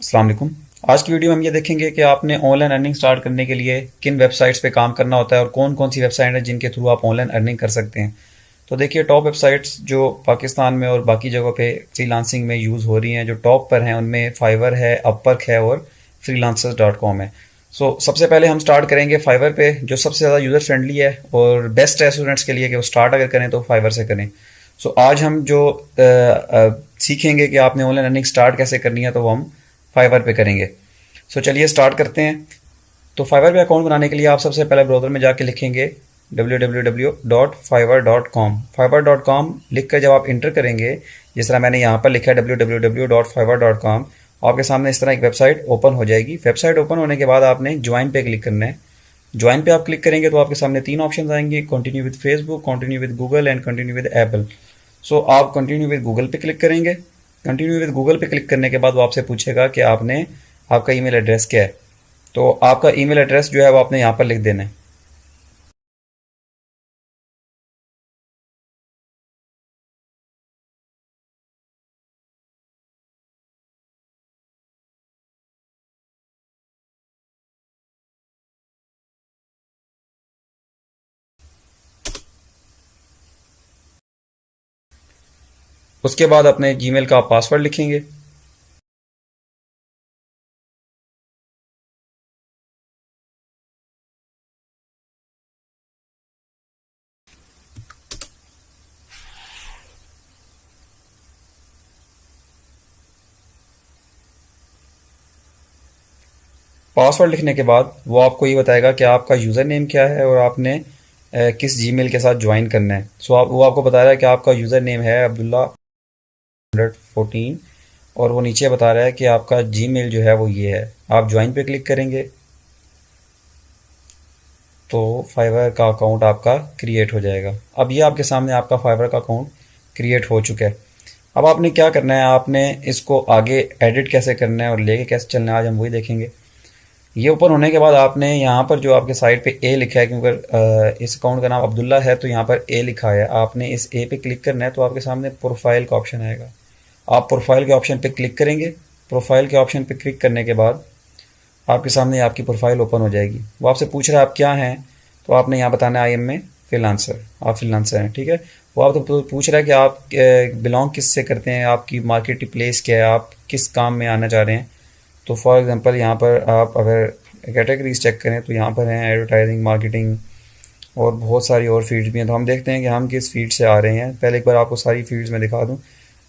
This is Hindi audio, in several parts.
अस्सलाम वालेकुम। आज की वीडियो में हम ये देखेंगे कि आपने ऑनलाइन अर्निंग स्टार्ट करने के लिए किन वेबसाइट्स पे काम करना होता है और कौन कौन सी वेबसाइट है जिनके थ्रू आप ऑनलाइन अर्निंग कर सकते हैं। तो देखिए, टॉप वेबसाइट्स जो पाकिस्तान में और बाकी जगहों पे फ्रीलांसिंग में यूज़ हो रही हैं, जो टॉप पर हैं, उनमें फाइवर है, अपवर्क है और freelancers.com है। सबसे पहले हम स्टार्ट करेंगे फाइवर पे, जो सबसे ज़्यादा यूज़र फ्रेंडली है और बेस्ट है स्टूडेंट्स के लिए कि वो स्टार्ट अगर करें तो फाइवर से करें। आज हम जो सीखेंगे कि आपने ऑनलाइन अर्निंग स्टार्ट कैसे करनी है, तो वो हम फाइवर पे करेंगे। चलिए स्टार्ट करते हैं। तो फाइवर पे अकाउंट बनाने के लिए आप सबसे पहले ब्राउज़र में जाके लिखेंगे www.fiverr.com। fiverr.com लिख कर जब आप इंटर करेंगे, जिस तरह मैंने यहाँ पर लिखा है www.fiverr.com, आपके सामने इस तरह एक वेबसाइट ओपन हो जाएगी। वेबसाइट ओपन होने के बाद आपने ज्वाइन पे क्लिक करना है। ज्वाइन पे आप क्लिक करेंगे तो आपके सामने तीन ऑप्शन आएंगे: continue with Facebook, continue with Google and continue with Apple. आप कंटिन्यू विद गूगल पे क्लिक करेंगे। कंटिन्यू विद गूगल पे क्लिक करने के बाद वो आपसे पूछेगा कि आपका ईमेल एड्रेस क्या है। तो आपका ईमेल एड्रेस जो है वो आपने यहाँ पर लिख देना है। उसके बाद अपने जीमेल का आप पासवर्ड लिखेंगे। पासवर्ड लिखने के बाद वो आपको ये बताएगा कि आपका यूज़र नेम क्या है और आपने किस जीमेल के साथ ज्वाइन करना है। वो आपको बता रहा है कि आपका यूज़र नेम है अब्दुल्ला 114 और वो नीचे बता रहा है कि आपका जीमेल जो है वो ये है। आप ज्वाइन पे क्लिक करेंगे तो फाइवर का अकाउंट आपका क्रिएट हो जाएगा। अब ये आपके सामने आपका फाइवर का अकाउंट क्रिएट हो चुका है। अब आपने क्या करना है, आपने इसको आगे एडिट कैसे करना है और लेके कैसे चलना है, आज हम वही देखेंगे। ये ओपन होने के बाद आपने यहाँ पर जो आपके साइड पे ए लिखा है, क्योंकि इस अकाउंट का नाम अब्दुल्ला है तो यहाँ पर ए लिखा है, आपने इस ए पे क्लिक करना है तो आपके सामने प्रोफाइल का ऑप्शन आएगा। आप प्रोफाइल के ऑप्शन पे क्लिक करेंगे। प्रोफाइल के ऑप्शन पे क्लिक करने के बाद आपके सामने आपकी प्रोफाइल ओपन हो जाएगी। वो आपसे पूछ रहा है आप क्या हैं, तो आपने यहाँ बताना है आई एम में फ्रीलांसर, आप फ्रीलांसर हैं, ठीक है। वो आप तो पूछ रहा है कि आप बिलोंग किस से करते हैं, आपकी मार्केट प्लेस क्या है, आप किस काम में आना चाह रहे हैं। तो फॉर एग्जांपल यहाँ पर आप अगर कैटेगरीज चेक करें तो यहाँ पर हैं एडवर्टाइजिंग, मार्केटिंग और बहुत सारी और फील्ड्स भी हैं। तो हम देखते हैं कि हम किस फील्ड से आ रहे हैं। पहले एक बार आपको सारी फील्ड्स में दिखा दूँ।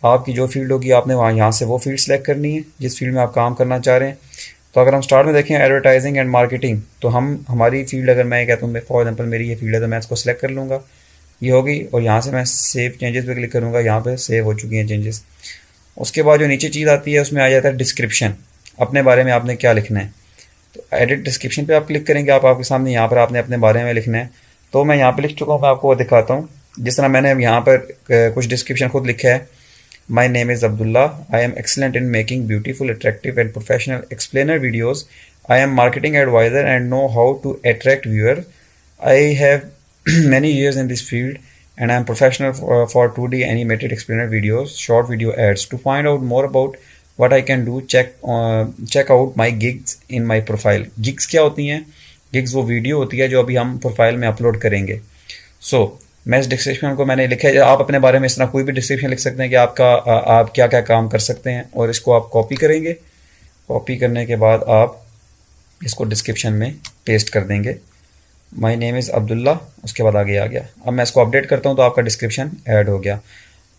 आपकी जो फील्ड होगी आपने वहाँ यहाँ से वो फील्ड सेलेक्ट करनी है जिस फील्ड में आप काम करना चाह रहे हैं। तो अगर हम स्टार्ट में देखें एडवर्टाइजिंग एंड मार्केटिंग, तो हमारी फील्ड, अगर मैं कहता हूँ फॉर एग्जांपल मेरी ये फील्ड है, तो मैं इसको सेलेक्ट कर लूँगा, ये होगी, और यहाँ से मैं सेव चेंजेस पे क्लिक करूँगा। यहाँ पे सेव हो चुकी हैं चेंजेस। उसके बाद जो नीचे चीज़ आती है उसमें आ जाता है डिस्क्रिप्शन, अपने बारे में आपने क्या लिखना है। तो एडिट डिस्क्रिप्शन पे आप क्लिक करेंगे। आपके सामने यहाँ पर आपने अपने बारे में लिखना है। तो मैं यहाँ पे लिख चुका हूँ, मैं आपको दिखाता हूँ। जिस तरह मैंने यहाँ पर कुछ डिस्क्रिप्शन खुद लिखा है। My name is Abdullah, I am excellent in making beautiful, attractive and professional explainer videos, I am marketing advisor and know how to attract viewer, I have many years in this field and I am professional for 2D animated explainer videos, short video ads. To find out more about what I can do, check out my gigs in my profile. Gigs क्या होती हैं? Gigs वो वीडियो होती है जो अभी हम प्रोफाइल में अपलोड करेंगे। मैं इस डिस्क्रिप्शन को मैंने लिखा है। आप अपने बारे में इस तरह कोई भी डिस्क्रिप्शन लिख सकते हैं कि आप क्या क्या काम कर सकते हैं, और इसको आप कॉपी करेंगे। कॉपी करने के बाद आप इसको डिस्क्रिप्शन में पेस्ट कर देंगे। माई नेम इज़ अब्दुल्ला, उसके बाद आगे आ गया। अब मैं इसको अपडेट करता हूँ तो आपका डिस्क्रिप्शन ऐड हो गया।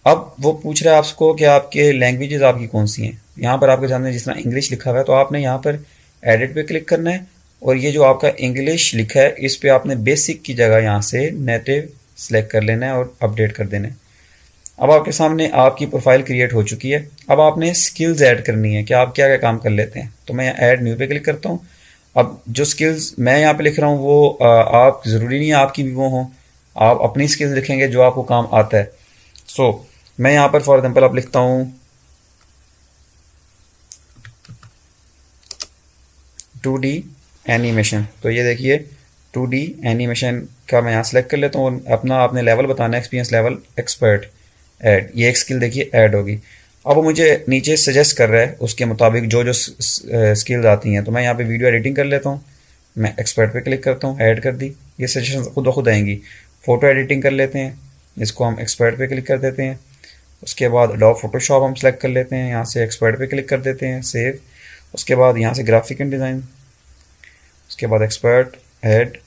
अब वो पूछ रहा है आपको कि आपके लैंग्वेजेस आपकी कौन सी हैं। यहाँ पर आपके सामने जिस तरह इंग्लिश लिखा हुआ है तो आपने यहाँ पर एडिट पे क्लिक करना है, और ये जो आपका इंग्लिश लिखा है इस पर आपने बेसिक की जगह यहाँ से नेटिव सेलेक्ट कर लेना है और अपडेट कर देना है। अब आपके सामने आपकी प्रोफाइल क्रिएट हो चुकी है। अब आपने स्किल्स ऐड करनी है कि आप क्या क्या काम कर लेते हैं। तो मैं यहाँ ऐड न्यू पे क्लिक करता हूँ। अब जो स्किल्स मैं यहाँ पे लिख रहा हूँ वो आप ज़रूरी नहीं है आपकी भी वो हों, आप अपनी स्किल्स लिखेंगे जो आपको काम आता है। मैं यहाँ पर फॉर एग्जांपल आप लिखता हूँ 2D एनिमेशन। तो ये देखिए 2D एनिमेशन का मैं यहाँ सेलेक्ट कर लेता हूँ। अपना आपने लेवल बताना है, एक्सपीरियंस लेवल एक्सपर्ट, ऐड, ये एक स्किल देखिए ऐड होगी। अब वो मुझे नीचे सजेस्ट कर रहा है उसके मुताबिक जो जो स्किल्स आती हैं। तो मैं यहाँ पे वीडियो एडिटिंग कर लेता हूँ, मैं एक्सपर्ट पे क्लिक करता हूँ, ऐड कर दी, ये सजेशन खुद ब खुद आएंगी। फ़ोटो एडिटिंग कर लेते हैं, इसको हम एक्सपर्ट पे क्लिक कर देते हैं। उसके बाद एडोब फोटोशॉप हम सेलेक्ट कर लेते हैं, यहाँ से एक्सपर्ट पे क्लिक कर देते हैं, सेव। उसके बाद यहाँ से ग्राफिक एंड डिज़ाइन, उसके बाद expert, add,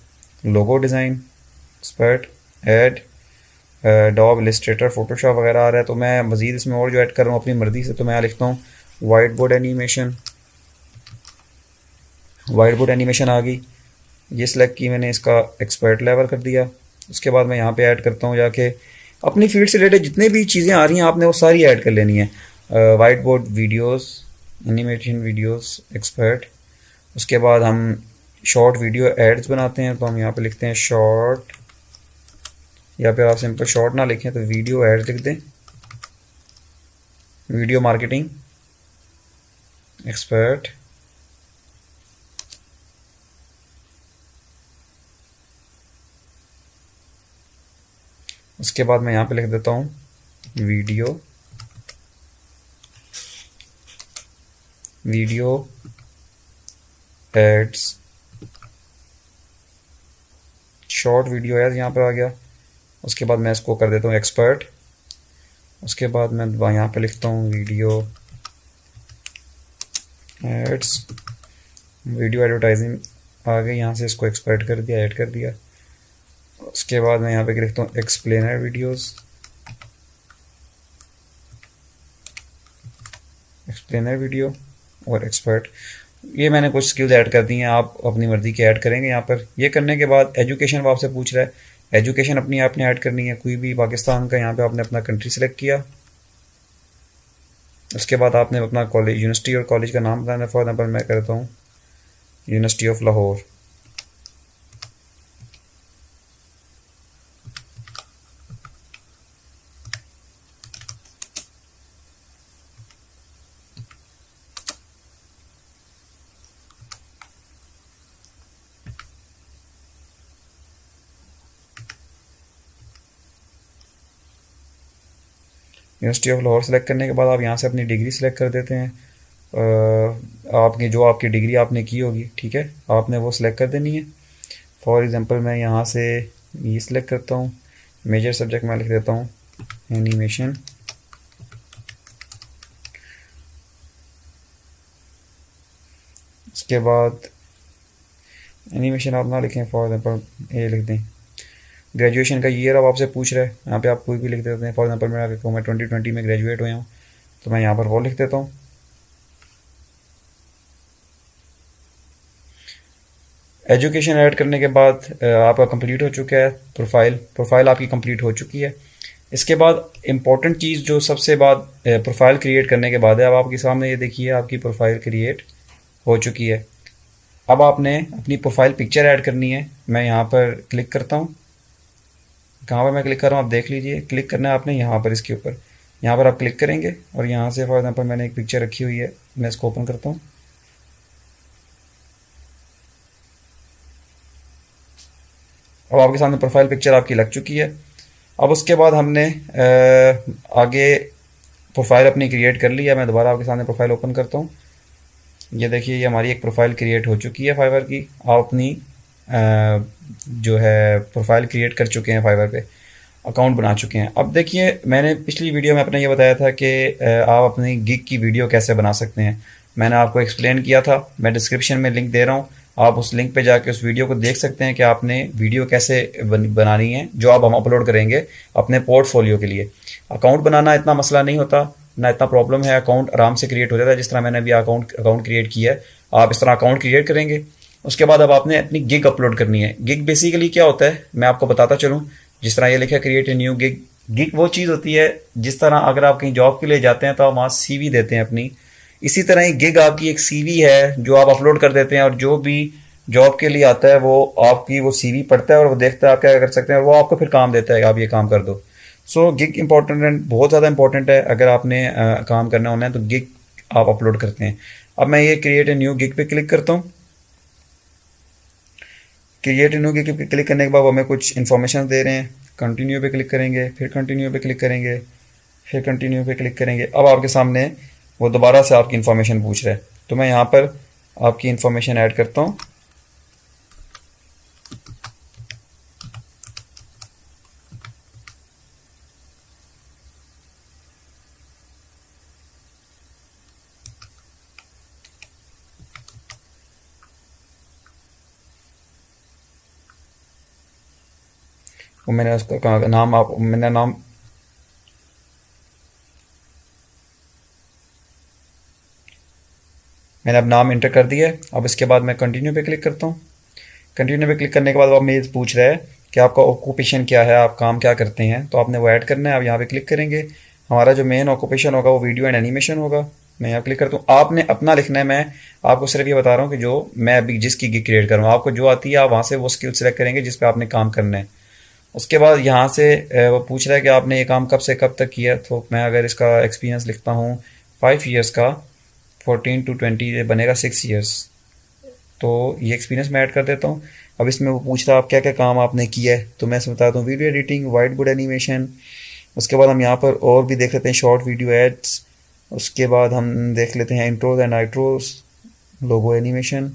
logo design, expert, add, adobe Illustrator, Photoshop वगैरह आ रहा है। तो मैं मज़ीद इसमें और जो ऐड कर रहा हूँ अपनी मर्ज़ी से, तो मैं यहाँ लिखता हूँ whiteboard animation. Whiteboard animation आ गई, ये सिलेक्ट की मैंने, इसका एक्सपर्ट लेवल कर दिया। उसके बाद मैं यहाँ पे ऐड करता हूँ जाके अपनी फील्ड से रिलेटेड जितने भी चीज़ें आ रही हैं आपने वो सारी ऐड कर लेनी है। White board videos, animation videos, expert. उसके बाद हम शॉर्ट वीडियो एड्स बनाते हैं, तो हम यहाँ पे लिखते हैं शॉर्ट, या फिर आप सिंपल शॉर्ट ना लिखें तो वीडियो एड्स लिख दें, वीडियो मार्केटिंग, एक्सपर्ट। उसके बाद मैं यहाँ पे लिख देता हूँ video ads, short video ads यहाँ पर आ गया। उसके बाद मैं इसको कर देता हूँ एक्सपर्ट। उसके बाद मैं यहाँ पे लिखता हूँ वीडियो एड्स, वीडियो एडवर्टाइजिंग आ गई, यहाँ से इसको एक्सपर्ट कर दिया, ऐड कर दिया। उसके बाद मैं यहाँ पे लिखता हूँ एक्सप्लेनर वीडियोस, एक्सप्लेनर वीडियो और एक्सपर्ट। ये मैंने कुछ स्किल्स ऐड कर दी हैं, आप अपनी मर्ज़ी के ऐड करेंगे यहाँ पर। ये करने के बाद एजुकेशन वो आपसे पूछ रहा है, एजुकेशन अपनी आपने ऐड करनी है, कोई भी पाकिस्तान का, यहाँ पे आपने अपना कंट्री सेलेक्ट किया। उसके बाद आपने अपना कॉलेज, यूनिवर्सिटी और कॉलेज का नाम बताना। फॉर एग्जाम्पल मैं करता हूँ university of Lahore. University of Lahore select करने के बाद आप यहाँ से अपनी डिग्री सेलेक्ट कर देते हैं। आपकी जो आपकी डिग्री आपने की होगी, ठीक है, आपने वो सिलेक्ट कर देनी है। फॉर एग्ज़ाम्पल मैं यहाँ से ये सिलेक्ट करता हूँ, मेजर सब्जेक्ट मैं लिख देता हूँ एनिमेशन। उसके बाद एनिमेशन आप ना लिखें, फॉर एग्जाम्पल ये लिख दें। ग्रेजुएशन का ईयर अब आपसे पूछ रहा है, यहाँ पे आप कोई भी लिख देते हैं। फॉर एग्जांपल मैं 2020 में ग्रेजुएट हुआ हूँ, तो मैं यहाँ पर वो लिख देता हूँ। एजुकेशन ऐड करने के बाद आपका कंप्लीट हो चुका है प्रोफाइल आपकी कंप्लीट हो चुकी है। इसके बाद इम्पोर्टेंट चीज़ जो सबसे बाद प्रोफाइल क्रिएट करने के बाद है, अब आपके सामने ये देखिए आपकी प्रोफाइल क्रिएट हो चुकी है। अब आपने अपनी प्रोफाइल पिक्चर ऐड करनी है। मैं यहाँ पर क्लिक करता हूँ, कहाँ पर मैं क्लिक कर रहा हूँ आप देख लीजिए। क्लिक करना है आपने यहाँ पर, इसके ऊपर, यहाँ पर आप क्लिक करेंगे और यहाँ से फॉर एग्जांपल मैंने एक पिक्चर रखी हुई है, मैं इसको ओपन करता हूँ। अब आपके सामने प्रोफाइल पिक्चर आपकी लग चुकी है। अब उसके बाद हमने आगे प्रोफाइल अपनी क्रिएट कर ली है। मैं दोबारा आपके सामने प्रोफाइल ओपन करता हूँ। ये देखिए ये हमारी एक प्रोफाइल क्रिएट हो चुकी है फाइवर की। आप अपनी जो है प्रोफाइल क्रिएट कर चुके हैं, फाइवर पे अकाउंट बना चुके हैं। अब देखिए मैंने पिछली वीडियो में अपने ये बताया था कि आप अपनी गिग की वीडियो कैसे बना सकते हैं, मैंने आपको एक्सप्लेन किया था। मैं डिस्क्रिप्शन में लिंक दे रहा हूँ, आप उस लिंक पे जाके उस वीडियो को देख सकते हैं कि आपने वीडियो कैसे बनानी है, जो आप हम अपलोड करेंगे अपने पोर्टफोलियो के लिए। अकाउंट बनाना इतना मसला नहीं होता, ना इतना प्रॉब्लम है, अकाउंट आराम से क्रिएट हो जाता है। जिस तरह मैंने अभी अकाउंट क्रिएट किया है, आप इस तरह अकाउंट क्रिएट करेंगे। उसके बाद अब आपने अपनी गिग अपलोड करनी है। गिग बेसिकली क्या होता है मैं आपको बताता चलूँ। जिस तरह ये लिखा है create a new gig, gig वो चीज़ होती है जिस तरह अगर आप कहीं जॉब के लिए जाते हैं तो आप वहाँ सीवी देते हैं अपनी, इसी तरह ही गिग आपकी एक सीवी है जो आप अपलोड कर देते हैं, और जो भी जॉब के लिए आता है वो आपकी वो सीवी पढ़ता है और वो देखता है आप क्या कर सकते हैं, वो आपको फिर काम देता है, आप ये काम कर दो। सो गिग इंपॉर्टेंट है, बहुत ज़्यादा इंपॉर्टेंट है। अगर आपने काम करना होना है तो गिग आप अपलोड करते हैं। अब मैं ये क्रिएट ए न्यू गिग पे क्लिक करता हूँ। क्रिएट ए न्यू गिग पे क्लिक करने के बाद वो हमें कुछ इन्फॉर्मेशन दे रहे हैं। कंटिन्यू पे क्लिक करेंगे, फिर कंटिन्यू पे क्लिक करेंगे, फिर कंटिन्यू पे क्लिक करेंगे। अब आपके सामने वो दोबारा से आपकी इन्फॉर्मेशन पूछ रहा है, तो मैं यहाँ पर आपकी इन्फॉर्मेशन ऐड करता हूँ। वो मैंने उसका नाम आप मैंने नाम मैंने अब नाम इंटर कर दिया है। अब इसके बाद मैं कंटिन्यू पे क्लिक करता हूँ। कंटिन्यू पे क्लिक करने के बाद अब मेरे पूछ रहा है कि आपका ऑक्यूपेशन क्या है, आप काम क्या करते हैं, तो आपने वो ऐड करना है। आप यहाँ पे क्लिक करेंगे, हमारा जो मेन ऑक्यूपेशन होगा वो वीडियो एंड एनिमेशन होगा। मैं यहाँ क्लिक करता हूँ, आपने अपना लिखना है। मैं आपको सिर्फ ये बता रहा हूँ कि जो मैं अभी जिसकी गिग क्रिएट कर रहा हूँ, आपको जो आती है आप वहाँ से वो स्किल सेलेक्ट करेंगे जिस पे आपने काम करना है। उसके बाद यहाँ से वो पूछ रहा है कि आपने ये काम कब से कब तक किया, तो मैं अगर इसका एक्सपीरियंस लिखता हूँ 5 ईयर्स का, 14 to 20 बनेगा 6 ईयर्स। तो ये एक्सपीरियंस मैं ऐड कर देता हूँ। अब इसमें वो पूछ रहा है आप क्या क्या काम आपने किया है, तो मैं इसमें बताता हूँ video editing, white board animation. उसके बाद हम यहाँ पर और भी देख लेते हैं शॉर्ट वीडियो एड्स। उसके बाद हम देख लेते हैं intros and outros, logo animation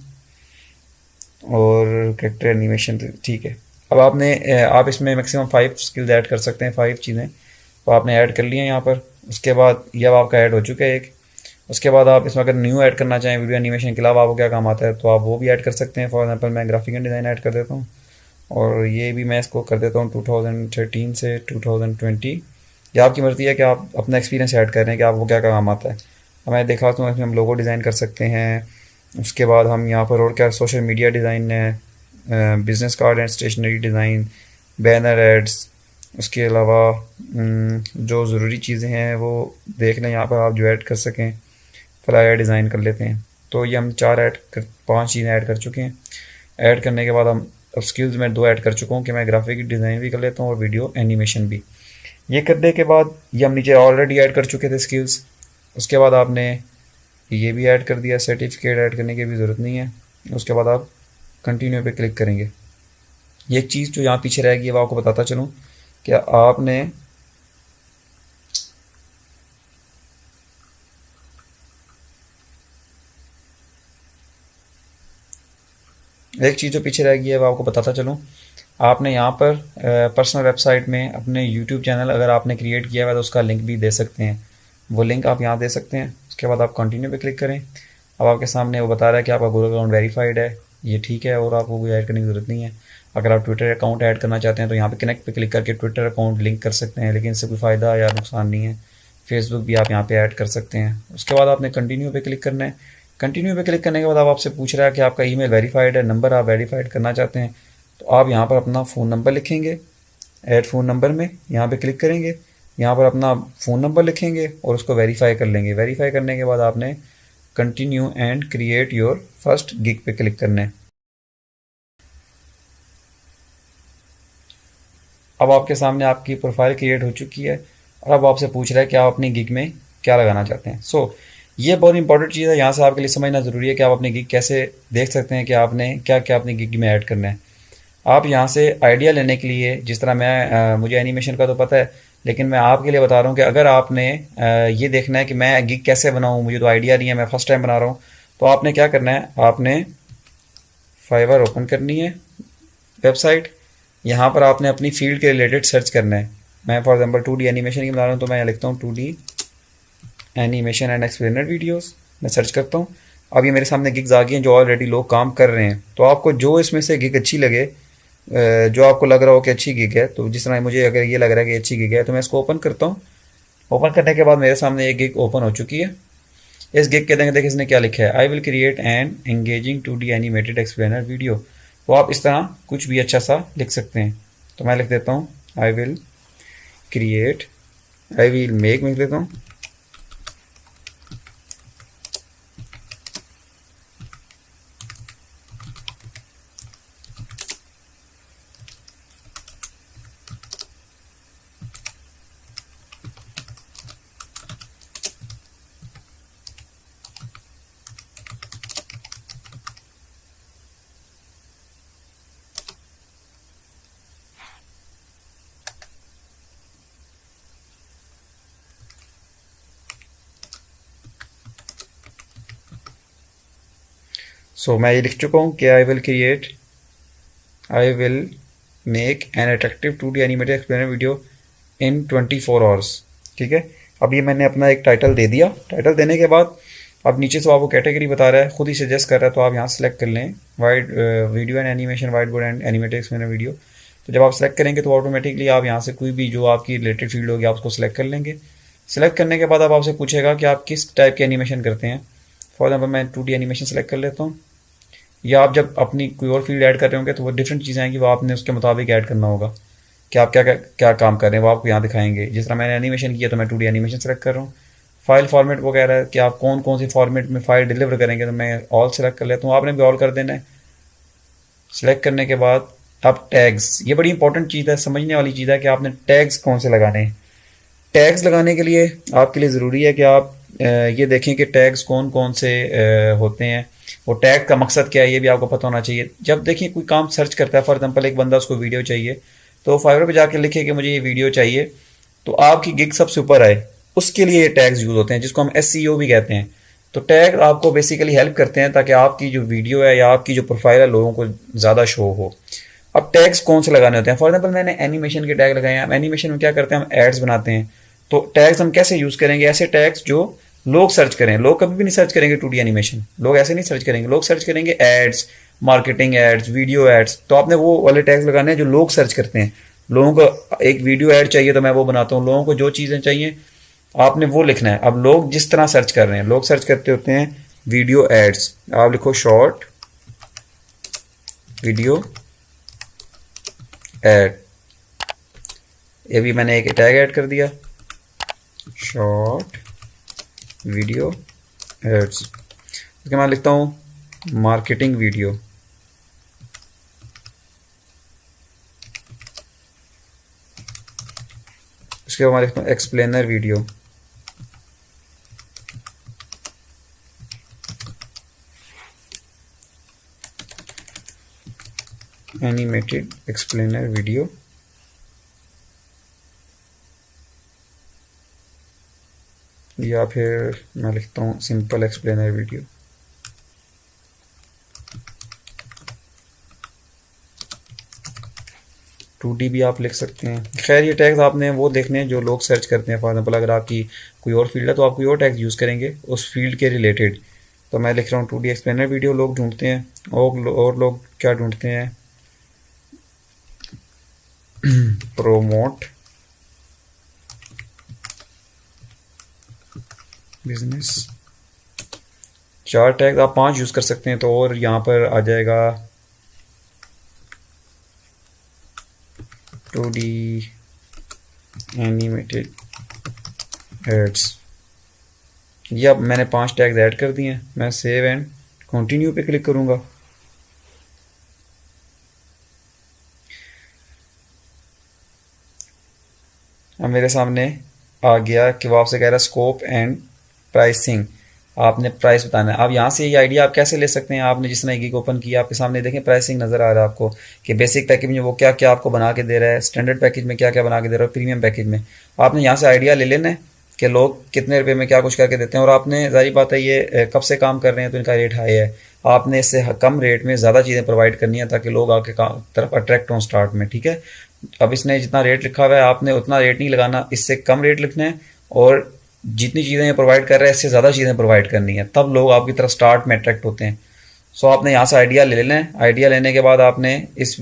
और कैरेक्टर एनिमेशन। ठीक है। अब आप इसमें मैक्सिमम 5 स्किल्स ऐड कर सकते हैं, 5 चीज़ें तो आपने ऐड कर लिए हैं यहाँ पर। उसके बाद ये अब आपका ऐड हो चुका है एक। उसके बाद आप इसमें अगर न्यू ऐड करना चाहें वीडियो एनिमेशन के अलावा आपको क्या काम आता है, तो आप वो भी ऐड कर सकते हैं। फॉर एग्जांपल मैं ग्राफिक एंड डिज़ाइन ऐड कर देता हूँ, और ये भी मैं इसको कर देता हूँ 2013 से 2020। ये आपकी मर्ज़ी है कि आप अपना एक्सपीरियंस ऐड कर रहे हैं कि आपको क्या क्या काम आता है। अब मैं दिखाता हूँ, इसमें हम लोगो डिज़ाइन कर सकते हैं। उसके बाद हम यहाँ पर और क्या, सोशल मीडिया डिज़ाइन है, business card and stationery design, banner ads. उसके अलावा जो ज़रूरी चीज़ें हैं वो देख लें यहाँ पर आप जो ऐड कर सकें। फ्लायर डिज़ाइन कर लेते हैं। तो ये हम 5 चीज़ें ऐड कर चुके हैं। ऐड करने के बाद हम अब स्किल्स में 2 ऐड कर चुका हूँ कि मैं ग्राफिक डिज़ाइन भी कर लेता हूँ और वीडियो एनिमेशन भी। ये करने के बाद ये हम नीचे ऑलरेडी ऐड कर चुके थे स्किल्स। उसके बाद आपने ये भी ऐड कर दिया, सर्टिफिकेट ऐड करने की भी ज़रूरत नहीं है। उसके बाद आप कंटिन्यू पे क्लिक करेंगे। ये एक चीज़ जो यहाँ पीछे रहेगी वो आपको बताता चलूँ कि आपने एक चीज़ जो पीछे रह गई है वो आपको बताता चलूँ। आपने यहाँ पर पर्सनल वेबसाइट में अपने यूट्यूब चैनल अगर आपने क्रिएट किया हुआ है तो उसका लिंक भी दे सकते हैं। वो लिंक आप यहाँ दे सकते हैं। उसके बाद आप कंटिन्यू पे क्लिक करें। अब आपके सामने वो बता रहा है कि आपका गूगल अकाउंट वेरीफाइड है, ये ठीक है और आपको कोई ऐड करने की ज़रूरत नहीं है। अगर आप ट्विटर अकाउंट ऐड करना चाहते हैं तो यहाँ पे कनेक्ट पे क्लिक करके ट्विटर अकाउंट लिंक कर सकते हैं, लेकिन इससे कोई फ़ायदा या नुकसान नहीं है। फेसबुक भी आप यहाँ पे ऐड कर सकते हैं। उसके बाद आपने कंटिन्यू पे क्लिक करना है। कंटिन्यू पे क्लिक करने के बाद अब आपसे पूछ रहा है कि आपका ईमेल वेरीफाइड है, नंबर आप वेरीफाइड करना चाहते हैं, तो आप यहाँ पर अपना फ़ोन नंबर लिखेंगे। ऐड फ़ोन नंबर में यहाँ पे क्लिक करेंगे, यहाँ पर अपना फ़ोन नंबर लिखेंगे और उसको वेरीफाई कर लेंगे। वेरीफाई करने के बाद आपने continue and create your first gig पे क्लिक करना है। अब आपके सामने आपकी प्रोफाइल क्रिएट हो चुकी है और अब आपसे पूछ रहा है कि आप अपनी गिग में क्या लगाना चाहते हैं। ये बहुत इंपॉर्टेंट चीज़ है, यहाँ से आपके लिए समझना ज़रूरी है कि आप अपनी गिग कैसे देख सकते हैं कि आपने क्या क्या अपनी गिग में ऐड करना है। आप यहाँ से आइडिया लेने के लिए, जिस तरह मुझे एनिमेशन का तो पता है, लेकिन मैं आपके लिए बता रहा हूँ कि अगर आपने ये देखना है कि मैं गिग कैसे बनाऊँ, मुझे तो आइडिया नहीं है, मैं फर्स्ट टाइम बना रहा हूँ, तो आपने क्या करना है, आपने फाइवर ओपन करनी है वेबसाइट। यहाँ पर आपने अपनी फील्ड के रिलेटेड सर्च करना है। मैं फॉर एग्जांपल 2D एनिमेशन की बना रहा हूँ, तो मैं यहाँ लिखता हूँ 2D animation and explainer videos. मैं सर्च करता हूँ। अब ये मेरे सामने गिग्स आ गई हैं जो ऑलरेडी लोग काम कर रहे हैं। तो आपको जो इसमें से गिग अच्छी लगे, जो आपको लग रहा हो कि अच्छी गिग है, तो जिस तरह मुझे अगर ये लग रहा है कि अच्छी गिग है तो मैं इसको ओपन करता हूँ। ओपन करने के बाद मेरे सामने एक गिग ओपन हो चुकी है। इस गिग के देखिए इसने क्या लिखा है, I will create an engaging 2D animated explainer video. तो आप इस तरह कुछ भी अच्छा सा लिख सकते हैं। तो मैं लिख देता हूँ I will create, I will make में लिख देता हूँ सो मैं ये लिख चुका हूँ कि I will make an attractive 2D animated explainer video in 24 hours. ठीक है, अब ये मैंने अपना एक टाइटल दे दिया। टाइटल देने के बाद अब नीचे से आपको कैटेगरी बता रहा है, खुद ही सजेस्ट कर रहा है, तो आप यहाँ सेलेक्ट कर लें wide video and animation, white board and animated explainer video. तो जब आप सेलेक्ट करेंगे तो ऑटोमेटिकली आप यहाँ से कोई भी जो आपकी रिलेटेड फील्ड होगी आप उसको सेलेक्ट कर लेंगे। सेलेक्ट करने के बाद अब आपसे पूछेगा कि आप किस टाइप के एनिमेशन करते हैं। फॉर एग्जाम्पल मैं 2D एनिमेशन सेलेक्ट कर लेता हूँ, या आप जब अपनी कोई और फील्ड ऐड कर रहे होंगे तो वो डिफरेंट चीज़ें आएंगी, वो आपने उसके मुताबिक ऐड करना होगा कि आप क्या क्या क्या काम कर रहे हैं, वो आपको यहाँ दिखाएंगे। जिस तरह मैंने एनिमेशन किया तो मैं 2D एनिमेशन सेलेक्ट कर रहा हूँ। फाइल फॉर्मेट वो कह रहा है कि आप कौन कौन सी फॉर्मेट में फाइल डिलीवर करेंगे, तो मैं ऑल सेलेक्ट कर लेता हूँ। आपने भी ऑल कर देना है। सेलेक्ट करने के बाद आप टैग्स, ये बड़ी इंपॉर्टेंट चीज़ है, समझने वाली चीज़ है कि आपने टैग्स कौन से लगाने हैं। टैग्स लगाने के लिए आपके लिए ज़रूरी है कि आप ये देखें कि टैग्स कौन कौन से होते हैं, वो टैग का मकसद क्या है ये भी आपको पता होना चाहिए। जब देखिए कोई काम सर्च करता है, फॉर एग्जांपल एक बंदा उसको वीडियो चाहिए, तो फाइवर पे जाके लिखे कि मुझे ये वीडियो चाहिए, तो आपकी गिग सबसे ऊपर आए, उसके लिए ये टैग्स यूज़ होते हैं जिसको हम SEO भी कहते हैं। तो टैग आपको बेसिकली हेल्प करते हैं ताकि आपकी जो वीडियो है या आपकी जो प्रोफाइल है लोगों को ज़्यादा शो हो। अब टैग्स कौन से लगाने होते हैं, फॉर एग्जाम्पल मैंने एनिमेशन के टैग लगाए हैं। हम एनिमेशन में क्या करते हैं, हम एड्स बनाते हैं, तो टैग्स हम कैसे यूज़ करेंगे, ऐसे टैग्स जो लोग सर्च करें। लोग कभी भी नहीं सर्च करेंगे 2D एनिमेशन, लोग ऐसे नहीं सर्च करेंगे, लोग सर्च करेंगे ads, marketing ads, video ads. तो आपने वो वाले टैग्स लगाने हैं जो लोग सर्च करते हैं। लोगों को एक वीडियो ऐड चाहिए तो मैं वो बनाता हूँ, लोगों को जो चीज़ें चाहिए आपने वो लिखना है। अब लोग जिस तरह सर्च कर रहे हैं, लोग सर्च करते होते हैं वीडियो एड्स, आप लिखो शॉर्ट वीडियो एड, ये भी मैंने एक टैग ऐड कर दिया, शॉर्ट वीडियो एड्स। उसके बाद लिखता हूँ मार्केटिंग वीडियो, उसके बाद लिखता हूँ explainer video, animated explainer video, या फिर मैं लिखता हूँ simple explainer video. Two D भी आप लिख सकते हैं। खैर ये टैग्स आपने वो देखने हैं जो लोग सर्च करते हैं। फॉर एग्जाम्पल अगर आपकी कोई और फील्ड है तो आप कोई और टैग्स यूज़ करेंगे उस फील्ड के रिलेटेड। तो मैं लिख रहा हूँ 2D एक्सप्लेनर वीडियो लोग ढूंढते हैं, और लोग क्या ढूंढते हैं, प्रोमोट बिजनेस। 4 टैग आप 5 यूज़ कर सकते हैं, तो और यहाँ पर आ जाएगा 2D एनिमेटेड एड्स। ये अब मैंने 5 टैग्स ऐड कर दिए हैं। मैं सेव एंड कंटिन्यू पे क्लिक करूँगा। अब मेरे सामने आ गया कि वो आपसे कह रहा है स्कोप एंड प्राइसिंग, आपने प्राइस बताना है। अब यहाँ से ये आइडिया आप कैसे ले सकते हैं, आपने जिस तरह गिग ओपन किया आपके सामने देखें प्राइसिंग नज़र आ रहा है आपको कि बेसिक पैकेज में वो क्या क्या आपको बना के दे रहा है, स्टैंडर्ड पैकेज में क्या क्या बना के दे रहा है, प्रीमियम पैकेज में। आपने यहाँ से आइडिया ले लेना है कि लोग कितने रुपए में क्या कुछ करके देते हैं, और आपने जाहिर बात है ये कब से काम कर रहे हैं तो इनका रेट हाई है। आपने इससे कम रेट में ज़्यादा चीज़ें प्रोवाइड करनी है ताकि लोग आपके तरफ अट्रैक्ट हों स्टार्ट में। ठीक है, अब इसने जितना रेट लिखा हुआ है आपने उतना रेट नहीं लगाना, इससे कम रेट लिखना है, और जितनी चीज़ें ये प्रोवाइड कर रहा है इससे ज़्यादा चीज़ें प्रोवाइड करनी है, तब लोग आपकी तरफ स्टार्ट में अट्रैक्ट होते हैं। सो आपने यहाँ से आइडिया ले लेना है। आइडिया लेने के बाद आपने इस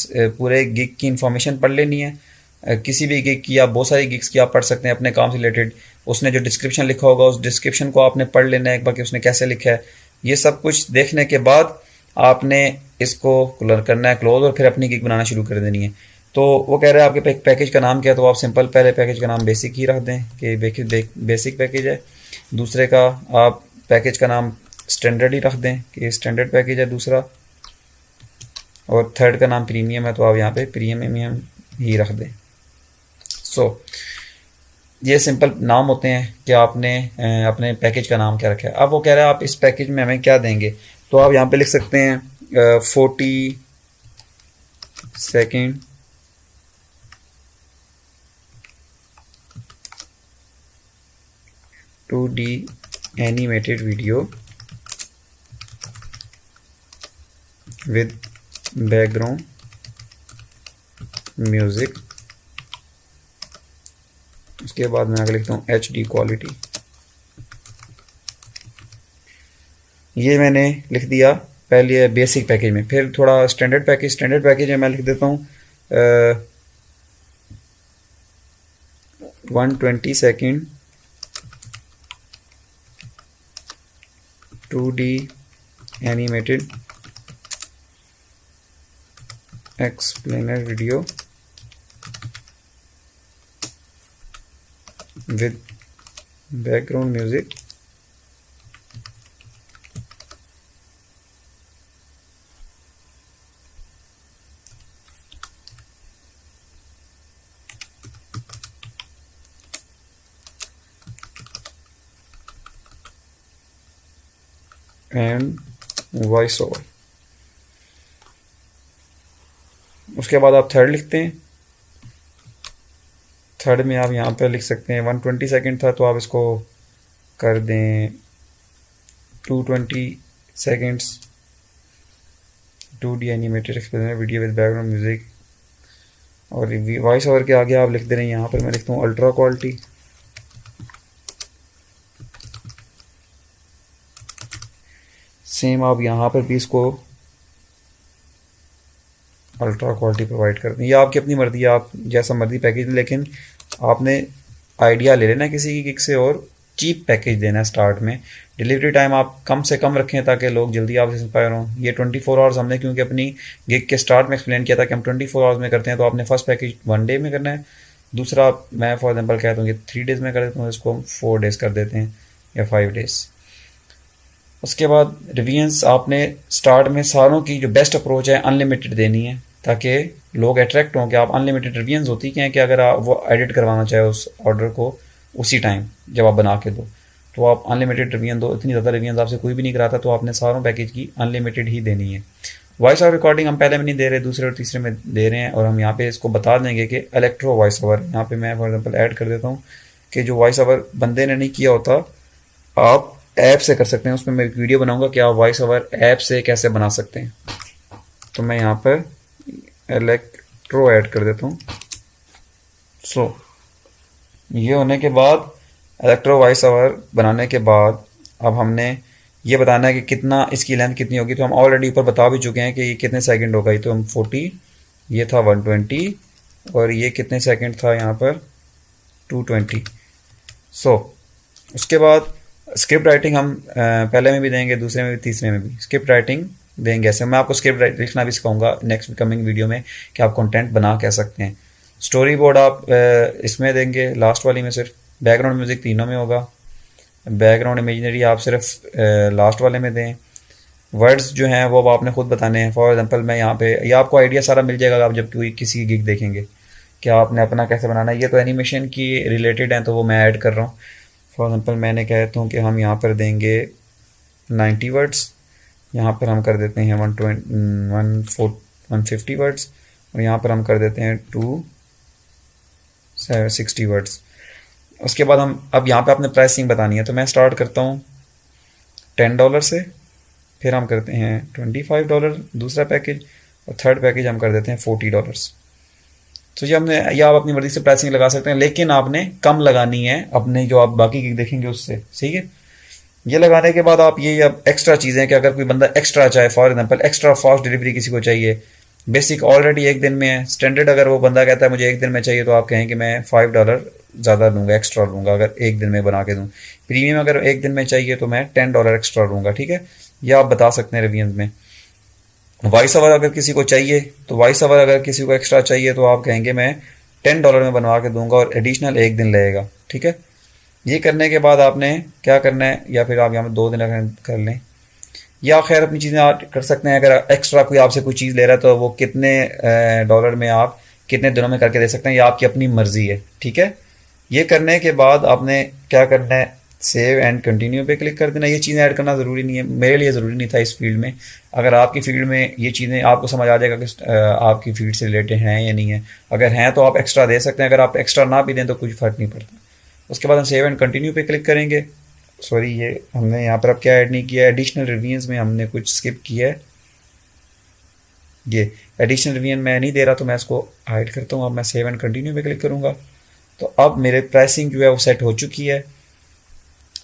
पूरे गिग की इन्फॉर्मेशन पढ़ लेनी है। किसी भी गिग की, आप बहुत सारी गिग्स की आप पढ़ सकते हैं अपने काम से रिलेटेड। उसने जो डिस्क्रिप्शन लिखा होगा उस डिस्क्रिप्शन को आपने पढ़ लेना है एक बार कि उसने कैसे लिखा है। ये सब कुछ देखने के बाद आपने इसको करना है क्लोज, और फिर अपनी गिग बनाना शुरू कर देनी है। तो वो कह रहे हैं आपके पैकेज का नाम क्या है, तो आप सिंपल पहले पैकेज का नाम बेसिक ही रख दें कि बेसिक पैकेज है। दूसरे का आप पैकेज का नाम स्टैंडर्ड ही रख दें कि स्टैंडर्ड पैकेज है दूसरा, और थर्ड का नाम प्रीमियम है तो आप यहाँ पे प्रीमियम ही रख दें। सो ये सिंपल नाम होते हैं कि आपने अपने पैकेज का नाम क्या रखा है। अब वो कह रहा है आप इस पैकेज में हमें क्या देंगे, तो आप यहाँ पे लिख सकते हैं 40 second two D animated video with background music. उसके बाद मैं आगे लिखता हूँ HD क्वालिटी। ये मैंने लिख दिया पहले बेसिक पैकेज में। फिर थोड़ा स्टैंडर्ड पैकेज में मैं लिख देता हूँ 120 second 2D animated explainer video with background music and voice over। उसके बाद आप थर्ड लिखते हैं। थर्ड में आप यहाँ पे लिख सकते हैं 120 सेकेंड था तो आप इसको कर दें 220 seconds 2D animated explainer video with background music. और वॉइस ओवर के आगे आप लिख दे रहे हैं, यहाँ पर मैं लिखता हूँ अल्ट्रा क्वालिटी। सेम आप यहाँ पर भी इसको अल्ट्रा क्वालिटी प्रोवाइड करते हैं। ये आपकी अपनी मर्जी है, आप जैसा मर्जी पैकेज, लेकिन आपने आइडिया ले लेना किसी की गिग से और चीप पैकेज देना है स्टार्ट में। डिलीवरी टाइम आप कम से कम रखें ताकि लोग जल्दी आपसे इंस्पायर हों। ये 24 आवर्स हमने क्योंकि अपनी गिग के स्टार्ट में एक्सप्लेन किया था कि हम 24 आवर्स में करते हैं, तो आपने फर्स्ट पैकेज 1 डे में करना है। दूसरा मैं फॉर एग्जाम्पल कहता हूँ कि 3 डेज़ में कर देता हूँ, इसको हम 4 डेज़ कर देते हैं या 5 डेज़। उसके बाद रिव्यूज़ आपने स्टार्ट में सारों की जो बेस्ट अप्रोच है अनलिमिटेड देनी है ताकि लोग अट्रैक्ट हों। कि आप अनलिमिटेड रिव्यूज़ होती क्या है कि अगर आप वो एडिट करवाना चाहे उस ऑर्डर को उसी टाइम जब आप बना के दो तो आप अनलिमिटेड रिव्यूज़ दो। इतनी ज़्यादा रिव्यूज़ आपसे कोई भी नहीं कराता, तो आपने सारों पैकेज की अनलिमिटेड ही देनी है। वॉइस ओवर रिकॉर्डिंग हम पहले में नहीं दे रहे, दूसरे और तीसरे में दे रहे हैं। और हम यहाँ पे इसको बता देंगे कि इलेक्ट्रो वॉइस ओवर, यहाँ पे मैं फॉर एग्जांपल ऐड कर देता हूँ कि जो वॉइस ओवर बंदे ने नहीं किया होता आप ऐप से कर सकते हैं। उसमें मैं एक वीडियो बनाऊंगा कि आप वॉइस ओवर ऐप से कैसे बना सकते हैं। तो मैं यहाँ पर इलेक्ट्रो ऐड कर देता हूँ। सो ये होने के बाद इलेक्ट्रो वॉइस ओवर बनाने के बाद अब हमने ये बताना है कि कितना इसकी लेंथ कितनी होगी। तो हम ऑलरेडी ऊपर बता भी चुके हैं कि ये कितने सेकंड होगा। ये तो हम 40, ये था 120 और ये कितने सेकंड था यहाँ पर 220। सो उसके बाद स्क्रिप्ट राइटिंग हम पहले में भी देंगे, दूसरे में भी, तीसरे में भी स्क्रिप्ट राइटिंग देंगे। ऐसे मैं आपको स्क्रिप्ट लिखना भी सिखाऊंगा नेक्स्ट कमिंग वीडियो में कि आप कंटेंट बना कह सकते हैं। स्टोरी बोर्ड आप इसमें देंगे, लास्ट वाली में सिर्फ। बैकग्राउंड म्यूज़िक तीनों में होगा। बैकग्राउंड इमेजिनरी आप सिर्फ लास्ट वाले में दें। वर्ड्स जो हैं वो अब आपने खुद बताने हैं। फॉर एग्जांपल मैं यहाँ पे ये आपको आइडिया सारा मिल जाएगा आप जब कोई किसी गिग देखेंगे कि आपने अपना कैसे बनाना है। ये तो एनिमेशन की रिलेटेड हैं तो वो मैं ऐड कर रहा हूँ। फॉर एग्जांपल मैंने कहता हूँ कि हम यहाँ पर देंगे 90 वर्ड्स, यहाँ पर हम कर देते हैं 150 वर्ड्स और यहाँ पर हम कर देते हैं 260 वर्ड्स। उसके बाद हम अब यहाँ पे अपने प्राइसिंग बतानी है। तो मैं स्टार्ट करता हूँ $10 से, फिर हम करते हैं $25 दूसरा पैकेज और थर्ड पैकेज हम कर देते हैं $40। तो ये हमने या आप अपनी मर्जी से प्राइसिंग लगा सकते हैं, लेकिन आपने कम लगानी है अपने जो आप बाकी की देखेंगे उससे। ठीक है, ये लगाने के बाद आप ये अब एक्स्ट्रा चीज़ें कि अगर कोई बंदा एक्स्ट्रा चाहे, for example extra fast delivery किसी को चाहिए, बेसिक ऑलरेडी 1 दिन में है, स्टैंडर्ड अगर वो बंदा कहता है मुझे 1 दिन में चाहिए तो आप कहें कि मैं $5 ज़्यादा दूंगा, एक्स्ट्रा दूंगा अगर 1 दिन में बना के दूँ। प्रीमियम अगर 1 दिन में चाहिए तो मैं $10 एक्स्ट्रा दूंगा। ठीक है, यह आप बता सकते हैं रिव्यूज़ में। वॉइस ओवर अगर किसी को चाहिए तो वॉइस ओवर अगर किसी को एक्स्ट्रा चाहिए तो आप कहेंगे मैं $10 में बनवा के दूंगा और एडिशनल 1 दिन लगेगा। ठीक है, ये करने के बाद आपने क्या करना है, या फिर आप यहाँ पर 2 दिन कर लें या खैर अपनी चीज़ें आप कर सकते हैं। अगर एक्स्ट्रा कोई आपसे कोई चीज़ ले रहा है तो वो कितने डॉलर में आप कितने दिनों में करके दे सकते हैं, ये आपकी अपनी मर्जी है। ठीक है, ये करने के बाद आपने क्या करना है, सेव एंड कंटिन्यू पे क्लिक कर देना। ये चीज़ें ऐड करना ज़रूरी नहीं है, मेरे लिए ज़रूरी नहीं था इस फील्ड में। अगर आपकी फील्ड में ये चीज़ें आपको समझ आ जाएगा कि आपकी फील्ड से रिलेटेड हैं या नहीं है। अगर हैं तो आप एक्स्ट्रा दे सकते हैं, अगर आप एक्स्ट्रा ना भी दें तो कुछ फ़र्क नहीं पड़ता। उसके बाद हम सेव एंड कंटिन्यू पे क्लिक करेंगे। सॉरी, ये हमने यहाँ पर अब क्या ऐड नहीं किया है, एडिशनल रिव्यूज़ में हमने कुछ स्किप किया है। ये एडिशनल रिवीजन मैं नहीं दे रहा तो मैं इसको हाइड करता हूँ। अब मैं सेव एंड कंटिन्यू पे क्लिक करूँगा तो अब मेरे प्राइसिंग जो है वो सेट हो चुकी है।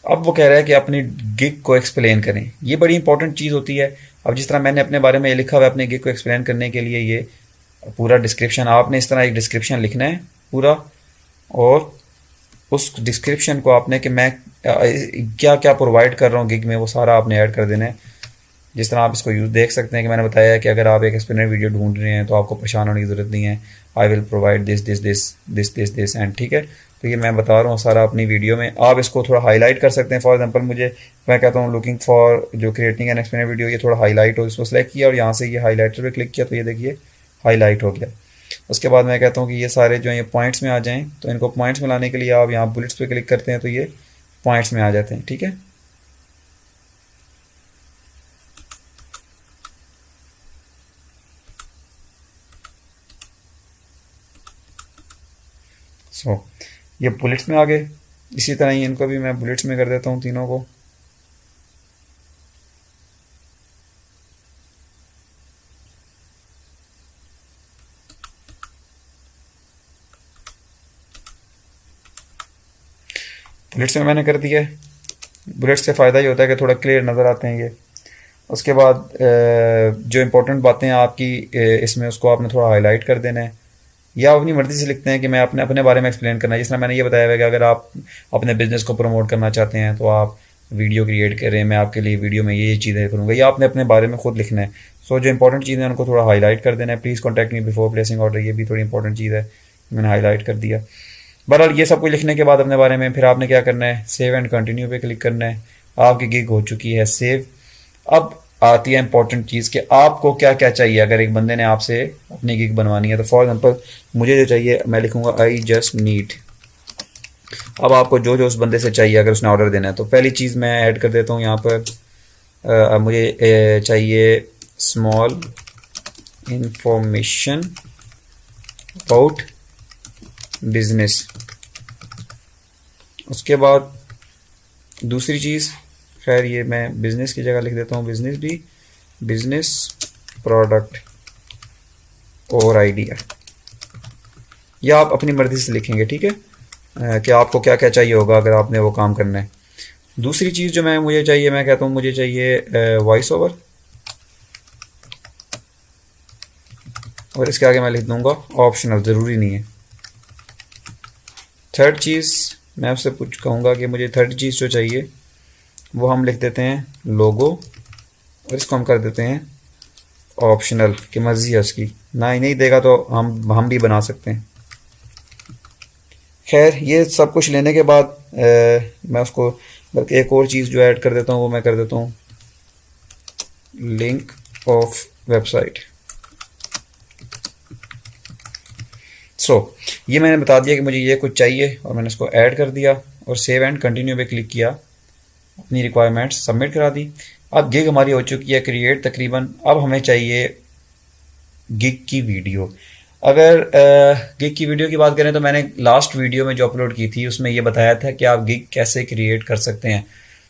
अब वो कह रहा है कि अपनी गिग को एक्सप्लेन करें। ये बड़ी इंपॉर्टेंट चीज़ होती है। अब जिस तरह मैंने अपने बारे में ये लिखा हुआ है, अपने गिग को एक्सप्लेन करने के लिए ये पूरा डिस्क्रिप्शन आपने इस तरह एक डिस्क्रिप्शन लिखना है पूरा, और उस डिस्क्रिप्शन को आपने कि मैं क्या क्या प्रोवाइड कर रहा हूँ गिग में वो सारा आपने ऐड कर देना है। जिस तरह आप इसको यूज देख सकते हैं कि मैंने बताया है कि अगर आप एक एक्सप्लेनर वीडियो ढूंढ रहे हैं तो आपको परेशान होने की ज़रूरत नहीं है। I will provide this this this this this this and, ठीक है। तो ये मैं बता रहा हूँ सारा अपनी वीडियो में। आप इसको थोड़ा हाईलाइट कर सकते हैं। फॉर एग्जांपल मैं कहता हूँ लुकिंग फॉर जो क्रिएटिंग एन एक्सप्लेनर वीडियो, ये थोड़ा हाईलाइट हो, इसको सेलेक्ट किया और यहाँ से ये हाईलाइटर पे क्लिक किया तो ये देखिए हाईलाइट हो गया। उसके बाद मैं कहता हूँ कि ये सारे जो है ये पॉइंट्स में आ जाएँ, तो इनको पॉइंट्स में लाने के लिए आप यहाँ बुलेट्स पे क्लिक करते हैं तो ये पॉइंट्स में आ जाते हैं, ठीक है। ये बुलेट्स में आ गए। इसी तरह ही इनको भी मैं बुलेट्स में कर देता हूँ तीनों को। बुलेट्स में मैंने कर दिया है। बुलेट्स से फ़ायदा ये होता है कि थोड़ा क्लियर नज़र आते हैं ये। उसके बाद जो इम्पोर्टेंट बातें आपकी इसमें उसको आपने थोड़ा हाईलाइट कर देना है, या अपनी मर्ज़ी से लिखते हैं कि मैं अपने अपने बारे में एक्सप्लेन करना है। जिस तरह मैंने ये बताया है कि अगर आप अपने बिज़नेस को प्रमोट करना चाहते हैं तो आप वीडियो क्रिएट करें, मैं आपके लिए वीडियो में ये चीज़ें करूँगा, या आपने अपने बारे में खुद लिखना है। सो जो इंपॉर्टेंट चीज़ें हैं उनको थोड़ा हाईलाइट कर देना है। Please contact me before placing order, ये भी थोड़ी इंपॉर्टेंट चीज़ है, मैंने हाईलाइट कर दिया। बहरहाल ये सब कुछ लिखने के बाद अपने बारे में फिर आपने क्या करना है, सेव एंड कंटिन्यू पे क्लिक करना है। आपकी गिग हो चुकी है सेव। अब आती है इंपॉर्टेंट चीज़ कि आपको क्या क्या चाहिए। अगर एक बंदे ने आपसे अपनी गिग बनवानी है तो फॉर एग्जांपल मुझे जो चाहिए मैं लिखूंगा आई जस्ट नीड। अब आपको जो जो उस बंदे से चाहिए अगर उसने ऑर्डर देना है तो पहली चीज़ मैं ऐड कर देता हूँ यहाँ पर मुझे चाहिए स्मॉल इंफॉर्मेशन अबाउट बिजनेस। उसके बाद दूसरी चीज़, खैर ये मैं बिजनेस की जगह लिख देता हूँ बिजनेस भी, बिजनेस प्रोडक्ट और आइडिया। या आप अपनी मर्जी से लिखेंगे, ठीक है, कि आपको क्या क्या चाहिए होगा अगर आपने वो काम करना है। दूसरी चीज़ जो मुझे चाहिए, मैं कहता हूँ मुझे चाहिए वॉइस ओवर, और इसके आगे मैं लिख दूंगा ऑप्शनल, ज़रूरी नहीं है। थर्ड चीज़ मैं आपसे कहूँगा कि मुझे थर्ड चीज़ जो चाहिए वो हम लिख देते हैं लोगो, और इसको हम कर देते हैं ऑप्शनल, कि मर्जी है उसकी, ना ही नहीं देगा तो हम भी बना सकते हैं। खैर ये सब कुछ लेने के बाद मैं उसको बल्कि एक और चीज़ जो ऐड कर देता हूँ वो मैं कर देता हूँ लिंक ऑफ वेबसाइट। ये मैंने बता दिया कि मुझे ये कुछ चाहिए और मैंने इसको ऐड कर दिया और सेव एंड कंटिन्यू पे क्लिक किया, अपनी रिक्वायरमेंट्स सबमिट करा दी। अब गिग हमारी हो चुकी है क्रिएट तकरीबन। अब हमें चाहिए गिग की वीडियो। अगर गिग की वीडियो की बात करें तो मैंने लास्ट वीडियो में जो अपलोड की थी उसमें ये बताया था कि आप गिग कैसे क्रिएट कर सकते हैं।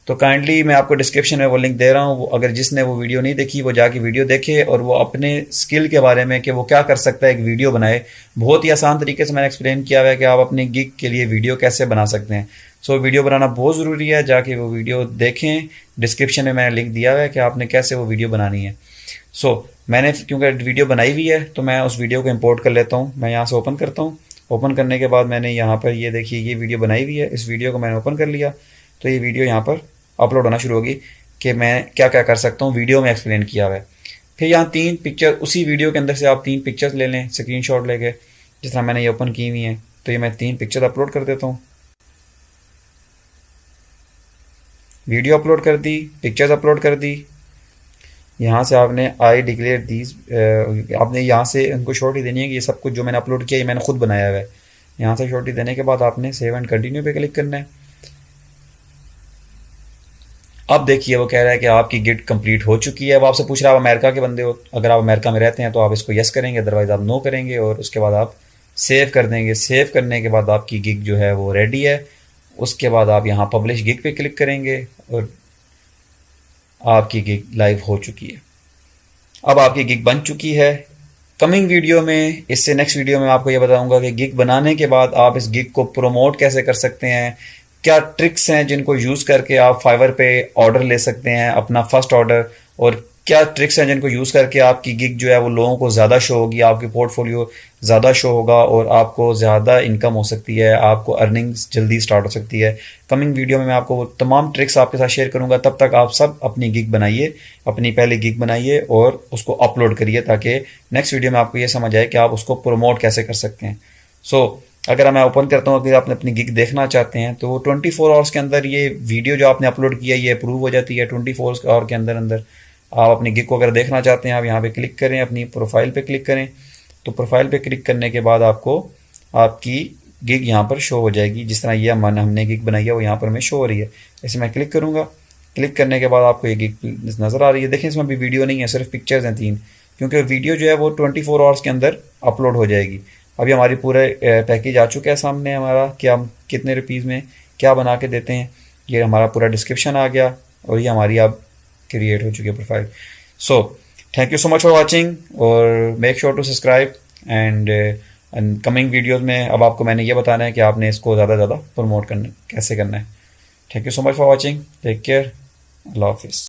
तो काइंडली मैं आपको डिस्क्रिप्शन में वो लिंक दे रहा हूँ, अगर जिसने वो वीडियो नहीं देखी वो जाके वीडियो देखे और वो अपने स्किल के बारे में कि वो क्या कर सकता है एक वीडियो बनाए। बहुत ही आसान तरीके से मैंने एक्सप्लेन किया हुआ है कि आप अपने गिग के लिए वीडियो कैसे बना सकते हैं। वीडियो बनाना बहुत ज़रूरी है, जाके वो वीडियो देखें। डिस्क्रिप्शन में मैंने लिंक दिया हुआ है कि आपने कैसे वो वीडियो बनानी है। मैंने क्योंकि वीडियो बनाई हुई है तो मैं उस वीडियो को इंपोर्ट कर लेता हूँ। मैं यहाँ से ओपन करता हूँ। ओपन करने के बाद मैंने यहाँ पर ये देखिए ये वीडियो बनाई हुई है, इस वीडियो को मैंने ओपन कर लिया तो ये वीडियो यहाँ पर अपलोड होना शुरू होगी कि मैं क्या क्या कर सकता हूँ, वीडियो में एक्सप्लेन किया हुआ है। फिर यहाँ 3 पिक्चर, उसी वीडियो के अंदर से आप 3 पिक्चर्स ले लें स्क्रीनशॉट लेके, जिस तरह मैंने ये ओपन की हुई हैं। तो ये मैं 3 पिक्चर अपलोड कर देता हूँ। वीडियो अपलोड कर दी, पिक्चर्स अपलोड कर दी। यहाँ से आपने आई डिक्लेयर दीज, आपने यहाँ से उनको शॉर्टी देनी है कि ये सब कुछ जो मैंने अपलोड किया ये मैंने खुद बनाया हुआ है। यहाँ से शॉर्टी देने के बाद आपने सेव एंड कंटिन्यू पे क्लिक करना है। अब देखिए वो कह रहा है कि आपकी गिग कंप्लीट हो चुकी है। अब आपसे पूछ रहा है आप अमेरिका के बंदे हो, अगर आप अमेरिका में रहते हैं तो आप इसको यस करेंगे, अदरवाइज आप नो करेंगे और उसके बाद आप सेव कर देंगे। सेव करने के बाद आपकी गिग जो है वो रेडी है। उसके बाद आप यहाँ पब्लिश गिग पे क्लिक करेंगे और आपकी गिग लाइव हो चुकी है। अब आपकी गिग बन चुकी है। कमिंग वीडियो में, इससे नेक्स्ट वीडियो में आपको ये बताऊंगा कि गिग बनाने के बाद आप इस गिग को प्रोमोट कैसे कर सकते हैं, क्या ट्रिक्स हैं जिनको यूज़ करके आप फाइवर पे ऑर्डर ले सकते हैं, अपना फर्स्ट ऑर्डर, और क्या ट्रिक्स हैं जिनको यूज़ करके आपकी गिग जो है वो लोगों को ज़्यादा शो होगी, आपकी पोर्टफोलियो ज़्यादा शो होगा और आपको ज़्यादा इनकम हो सकती है, आपको अर्निंग्स जल्दी स्टार्ट हो सकती है। कमिंग वीडियो में मैं आपको वो तमाम ट्रिक्स आपके साथ शेयर करूंगा। तब तक आप सब अपनी गिग बनाइए, अपनी पहली गिग बनाइए और उसको अपलोड करिए, ताकि नेक्स्ट वीडियो में आपको ये समझ आए कि आप उसको प्रमोट कैसे कर सकते हैं। अगर मैं ओपन करता हूँ, अगर आपने अपनी गिग देखना चाहते हैं तो 24 आवर्स के अंदर ये वीडियो जो आपने अपलोड किया है ये अप्रूव हो जाती है। 24 आवर के अंदर अंदर आप अपनी गिग को अगर देखना चाहते हैं, आप यहाँ पे क्लिक करें, अपनी प्रोफाइल पे क्लिक करें। तो प्रोफाइल पे क्लिक करने के बाद आपको आपकी गिग यहाँ पर शो हो जाएगी। जिस तरह ये हमने गिग बनाई है वो यहाँ पर हमें शो हो रही है। इसे मैं क्लिक करूँगा। क्लिक करने के बाद आपको ये गिग नज़र आ रही है। देखें, इसमें अभी वीडियो नहीं है, सिर्फ पिक्चर्स हैं 3, क्योंकि वीडियो जो है वो 24 आवर्स के अंदर अपलोड हो जाएगी। अभी हमारी पूरे पैकेज आ चुका है सामने हमारा कि हम कितने रुपीज़ में क्या बना के देते हैं। ये हमारा पूरा डिस्क्रिप्शन आ गया और ये हमारी अब क्रिएट हो चुकी है profile. So thank you so much for watching, और make sure to subscribe and coming videos में अब आपको मैंने ये बताना है कि आपने इसको ज़्यादा ज़्यादा प्रमोट करना कैसे करना है। Thank you so much for watching, take care, अल्लाह हाफिज़।